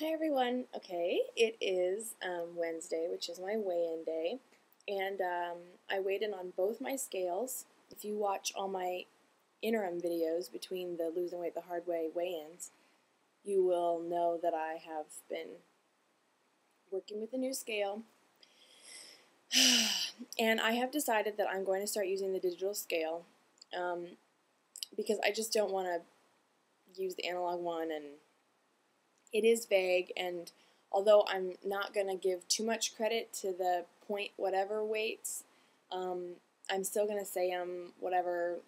Hi everyone. Okay, it is Wednesday, which is my weigh-in day, and I weighed in on both my scales. If you watch all my interim videos between the losing weight the hard way weigh-ins, you will know that I have been working with a new scale, and I have decided that I'm going to start using the digital scale because I just don't want to use the analog one, and it is vague, and although I'm not going to give too much credit to the point whatever weights, I'm still going to say whatever,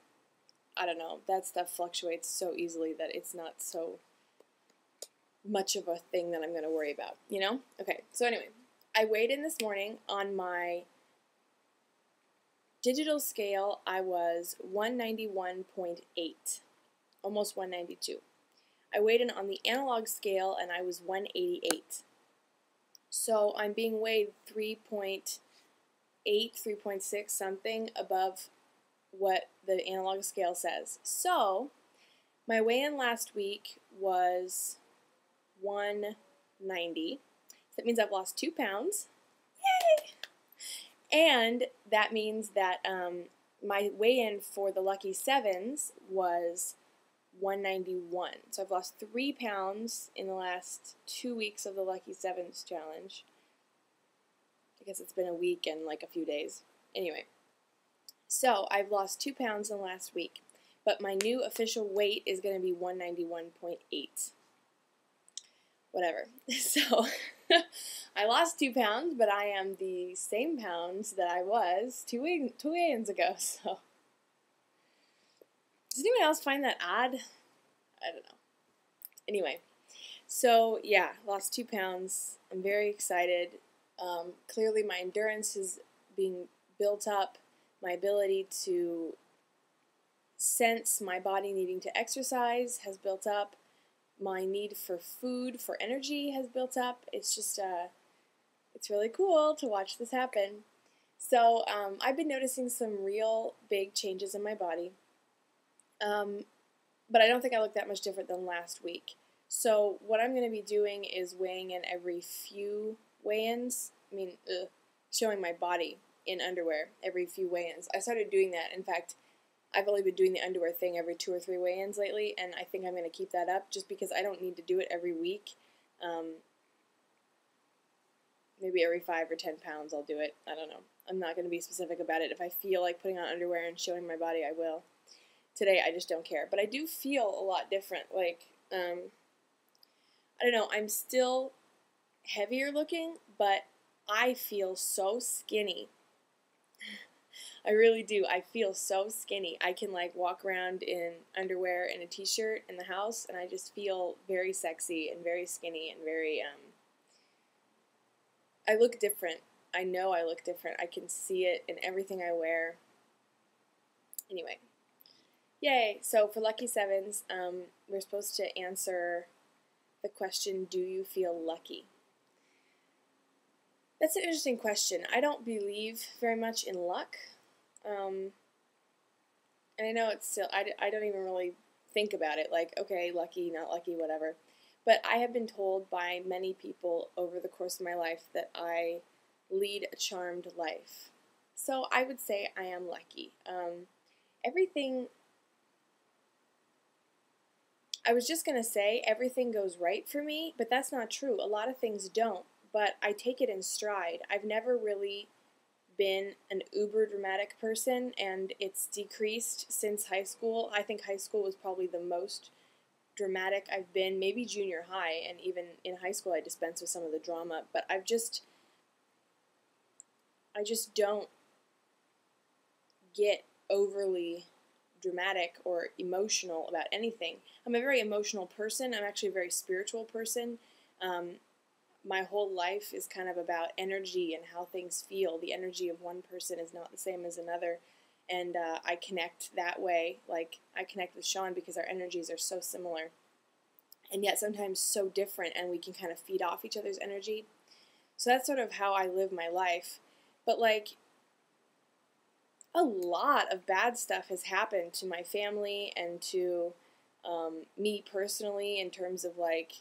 I don't know, that stuff fluctuates so easily that it's not so much of a thing that I'm going to worry about, you know? Okay, so anyway, I weighed in this morning on my digital scale. I was 191.8, almost 192. I weighed in on the analog scale and I was 188. So I'm being weighed 3.8, 3.6 something above what the analog scale says. So my weigh-in last week was 190. So that means I've lost 2 pounds. Yay! And that means that my weigh-in for the Lucky 7's was 191. So I've lost 3 pounds in the last 2 weeks of the Lucky 7's challenge. I guess it's been a week and like a few days. Anyway, so I've lost 2 pounds in the last week, but my new official weight is going to be 191.8. Whatever. So I lost 2 pounds, but I am the same pounds that I was two weigh-ins ago. So does anyone else find that odd? I don't know. Anyway, so yeah, lost 2 pounds. I'm very excited. Clearly my endurance is being built up. My ability to sense my body needing to exercise has built up. My need for food, for energy has built up. It's just, it's really cool to watch this happen. So I've been noticing some real big changes in my body. But I don't think I look that much different than last week. So what I'm going to be doing is weighing in every few weigh-ins. Showing my body in underwear every few weigh-ins. I started doing that. In fact, I've only been doing the underwear thing every 2 or 3 weigh-ins lately, and I think I'm going to keep that up just because I don't need to do it every week. Maybe every 5 or 10 pounds I'll do it. I don't know. I'm not going to be specific about it. If I feel like putting on underwear and showing my body, I will. Today, I just don't care. But I do feel a lot different. Like, I don't know, I'm still heavier looking, but I feel so skinny. I really do. I feel so skinny. I can like walk around in underwear and a t-shirt in the house, and I just feel very sexy and very skinny and very, I look different. I know I look different. I can see it in everything I wear. Anyway. Yay! So for Lucky 7's, we're supposed to answer the question, do you feel lucky? That's an interesting question. I don't believe very much in luck. And I know it's still, I don't even really think about it, like, okay, lucky, not lucky, whatever. But I have been told by many people over the course of my life that I lead a charmed life. So I would say I am lucky. Everything, I was just going to say everything goes right for me, but that's not true. A lot of things don't, but I take it in stride. I've never really been an uber dramatic person, and it's decreased since high school. I think high school was probably the most dramatic I've been, maybe junior high, and even in high school I dispensed with some of the drama, but I just don't get overly dramatic or emotional about anything. I'm a very emotional person. I'm actually a very spiritual person. My whole life is kind of about energy and how things feel. The energy of one person is not the same as another, and I connect that way. Like, I connect with Sean because our energies are so similar, and yet sometimes so different, and we can kind of feed off each other's energy. So that's sort of how I live my life. But, like, a lot of bad stuff has happened to my family and to me personally in terms of, like,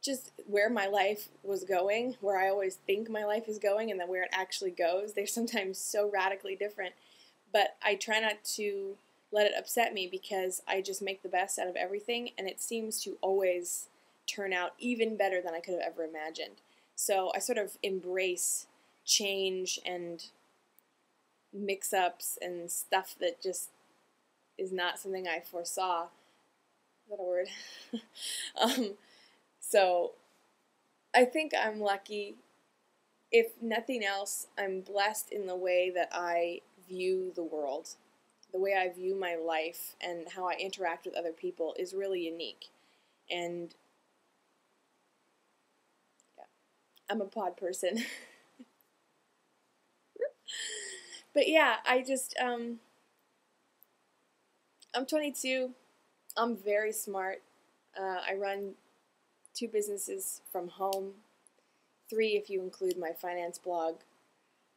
just where my life was going, where I always think my life is going, and then where it actually goes. They're sometimes so radically different. But I try not to let it upset me because I just make the best out of everything, and it seems to always turn out even better than I could have ever imagined. So I sort of embrace change and mix-ups and stuff that just is not something I foresaw. Is that a word? So I think I'm lucky. If nothing else, I'm blessed in the way that I view the world. The way I view my life and how I interact with other people is really unique. And yeah, I'm a pod person. But yeah, I'm 22. I'm very smart. I run 2 businesses from home, 3 if you include my finance blog.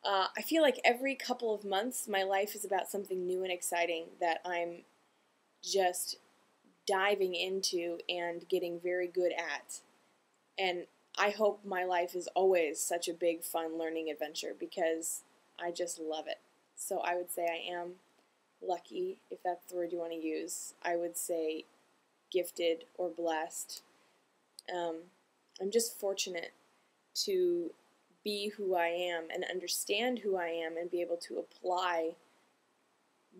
I feel like every couple of months my life is about something new and exciting that I'm just diving into and getting very good at. And I hope my life is always such a big, fun learning adventure because I just love it. So I would say I am lucky, if that's the word you want to use. I would say gifted or blessed. I'm just fortunate to be who I am and understand who I am and be able to apply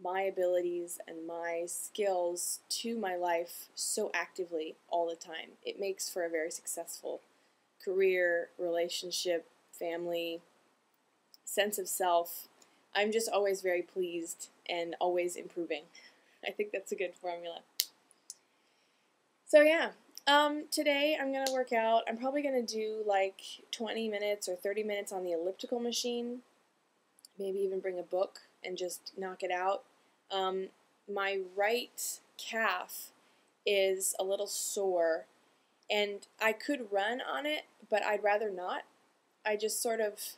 my abilities and my skills to my life so actively all the time. It makes for a very successful career, relationship, family, sense of self. I'm just always very pleased and always improving. I think that's a good formula. So yeah, today I'm going to work out. I'm probably going to do like 20 minutes or 30 minutes on the elliptical machine. Maybe even bring a book and just knock it out. My right calf is a little sore, and I could run on it, but I'd rather not. I just sort of,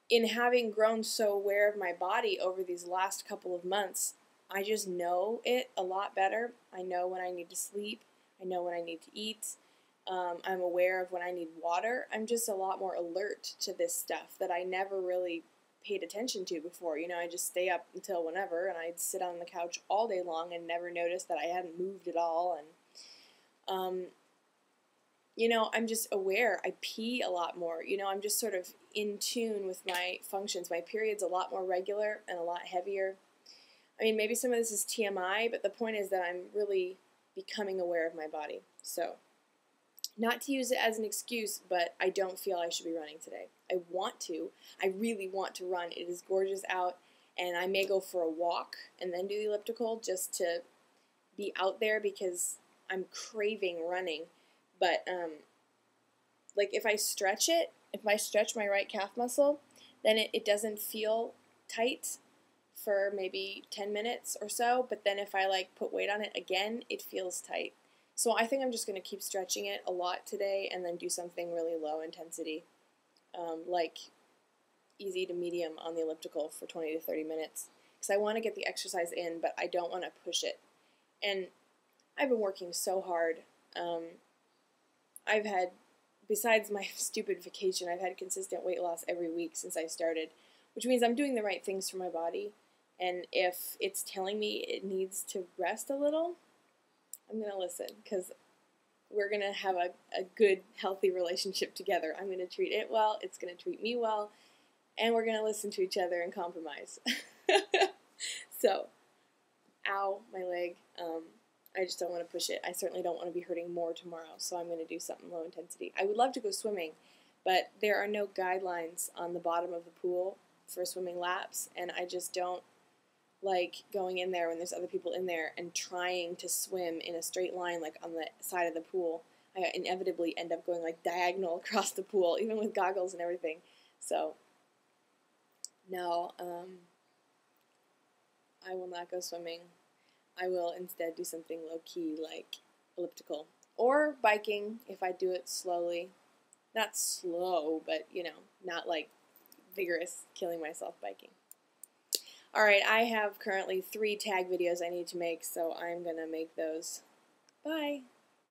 in having grown so aware of my body over these last couple of months, I just know it a lot better. I know when I need to sleep. I know when I need to eat. I'm aware of when I need water. I'm just a lot more alert to this stuff that I never really paid attention to before. You know, I just stay up until whenever, and I'd sit on the couch all day long and never notice that I hadn't moved at all. And, you know, I'm just aware. I pee a lot more. You know, I'm just sort of in tune with my functions. My period's a lot more regular and a lot heavier. I mean, maybe some of this is TMI, but the point is that I'm really becoming aware of my body. So, not to use it as an excuse, but I don't feel I should be running today. I want to. I really want to run. It is gorgeous out, and I may go for a walk and then do the elliptical just to be out there because I'm craving running. But, like, if I stretch my right calf muscle, then it doesn't feel tight for maybe 10 minutes or so, but then if I like put weight on it again, it feels tight. So I think I'm just going to keep stretching it a lot today and then do something really low intensity, like easy to medium on the elliptical for 20 to 30 minutes, because I want to get the exercise in, but I don't want to push it. And I've been working so hard. I've had, besides my stupid vacation, I've had consistent weight loss every week since I started, which means I'm doing the right things for my body. And if it's telling me it needs to rest a little, I'm going to listen, because we're going to have a good, healthy relationship together. I'm going to treat it well, it's going to treat me well, and we're going to listen to each other and compromise. So, ow, my leg. I just don't want to push it. I certainly don't want to be hurting more tomorrow, so I'm going to do something low intensity. I would love to go swimming, but there are no guidelines on the bottom of the pool for swimming laps, and I just don't like going in there when there's other people in there and trying to swim in a straight line like on the side of the pool. I inevitably end up going like diagonal across the pool, even with goggles and everything. So, no, I will not go swimming. I will instead do something low-key like elliptical. Or biking if I do it slowly. Not slow, but, you know, not like vigorous killing myself biking. Alright, I have currently 3 tag videos I need to make, so I'm going to make those. Bye!